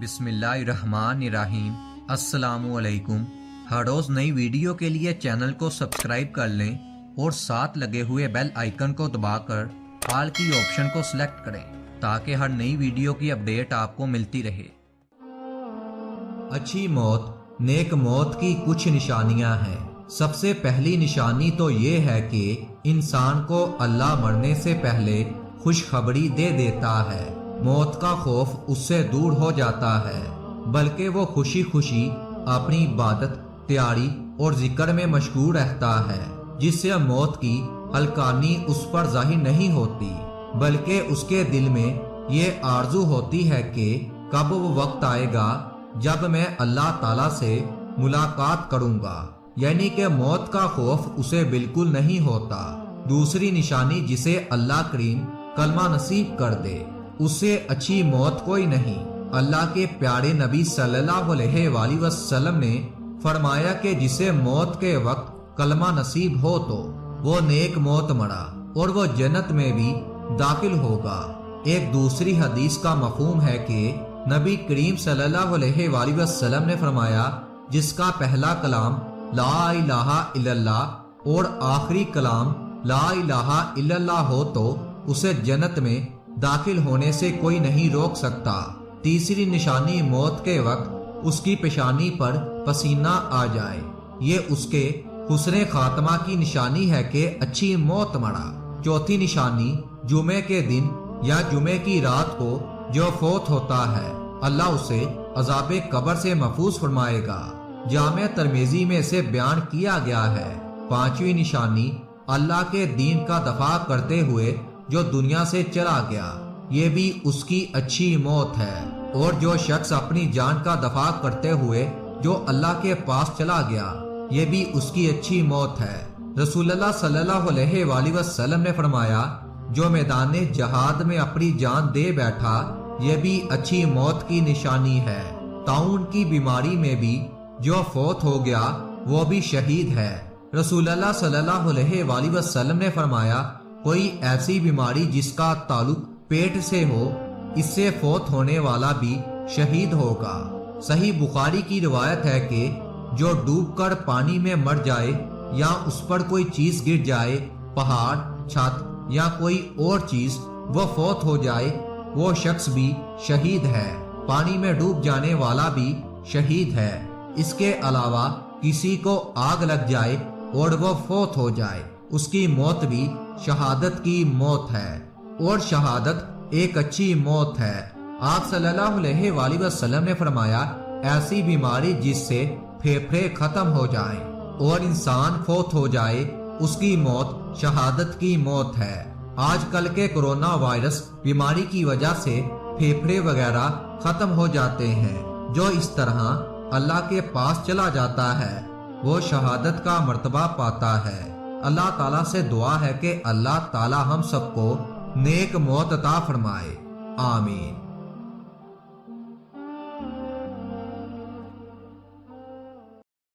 بسم اللہ الرحمن الرحیم۔ السلام علیکم۔ ہر روز نئی ویڈیو کے لیے چینل کو سبسکرائب کر لیں اور ساتھ لگے ہوئے بیل آئیکن کو دبا کر آل کی آپشن کو سلیکٹ کریں تاکہ ہر نئی ویڈیو کی اپڈیٹ آپ کو ملتی رہے۔ اچھی موت، نیک موت کی کچھ نشانیاں ہیں۔ سب سے پہلی نشانی تو یہ ہے کہ انسان کو اللہ مرنے سے پہلے خوشخبری دے دیتا ہے۔ موت کا خوف اس سے دور ہو جاتا ہے، بلکہ وہ خوشی خوشی اپنی عبادت، تیاری اور ذکر میں مشغول رہتا ہے، جس سے موت کی ہلکانی اس پر ظاہر نہیں ہوتی، بلکہ اس کے دل میں یہ آرزو ہوتی ہے کہ کب وہ وقت آئے گا جب میں اللہ تعالیٰ سے ملاقات کروں گا، یعنی کہ موت کا خوف اسے بالکل نہیں ہوتا۔ دوسری نشانی جسے اللہ کریم کلمہ نصیب کر دے، اس سے اچھی موت کوئی نہیں۔ اللہ کے پیارے نبی صلی اللہ علیہ وآلہ وسلم نے فرمایا کہ جسے موت کے وقت کلمہ نصیب ہو تو وہ نیک موت مرا اور وہ جنت میں بھی داخل ہوگا۔ ایک دوسری حدیث کا مفہوم ہے کہ نبی کریم صلی اللہ علیہ وآلہ وسلم نے فرمایا جس کا پہلا کلام لا الہ الا اللہ اور آخری کلام لا الہ الا اللہ ہو تو اسے جنت میں داخل ہونے سے کوئی نہیں روک سکتا۔ تیسری نشانی موت کے وقت اس کی پیشانی پر پسینہ آ جائے، یہ اس کے حسن خاتمہ کی نشانی ہے کہ اچھی موت مرا۔ چوتھی نشانی جمعے کے دن یا جمعے کی رات کو جو فوت ہوتا ہے، اللہ اسے عذاب قبر سے محفوظ فرمائے گا۔ جامع ترمذی میں اسے بیان کیا گیا ہے۔ پانچویں نشانی اللہ کے دین کا دفاع کرتے ہوئے جو دنیا سے چلا گیا، یہ بھی اس کی اچھی موت ہے۔ اور جو شخص اپنی جان کا دفاع کرتے ہوئے جو اللہ کے پاس چلا گیا، یہ بھی اس کی اچھی موت ہے۔ رسول اللہ صلی اللہ علیہ وآلہ وسلم نے فرمایا جو میدان جہاد میں اپنی جان دے بیٹھا، یہ بھی اچھی موت کی نشانی ہے۔ طاعون کی بیماری میں بھی جو فوت ہو گیا وہ بھی شہید ہے۔ رسول اللہ صلی اللہ علیہ وآلہ وسلم نے فرمایا کوئی ایسی بیماری جس کا تعلق پیٹ سے ہو، اس سے فوت ہونے والا بھی شہید ہوگا۔ صحیح بخاری کی روایت ہے کہ جو ڈوب کر پانی میں مر جائے یا اس پر کوئی چیز گر جائے، پہاڑ، چھت یا کوئی اور چیز، وہ فوت ہو جائے، وہ شخص بھی شہید ہے۔ پانی میں ڈوب جانے والا بھی شہید ہے۔ اس کے علاوہ کسی کو آگ لگ جائے اور وہ فوت ہو جائے، اس کی موت بھی شہادت کی موت ہے، اور شہادت ایک اچھی موت ہے۔ آپ صلی اللہ علیہ وآلہ وسلم نے فرمایا ایسی بیماری جس سے پھیپھڑے ختم ہو جائیں اور انسان فوت ہو جائے، اس کی موت شہادت کی موت ہے۔ آج کل کے کرونا وائرس بیماری کی وجہ سے پھیپھڑے وغیرہ ختم ہو جاتے ہیں۔ جو اس طرح اللہ کے پاس چلا جاتا ہے وہ شہادت کا مرتبہ پاتا ہے۔ اللہ تعالیٰ سے دعا ہے کہ اللہ تعالیٰ ہم سب کو نیک موت عطا فرمائے۔ آمین۔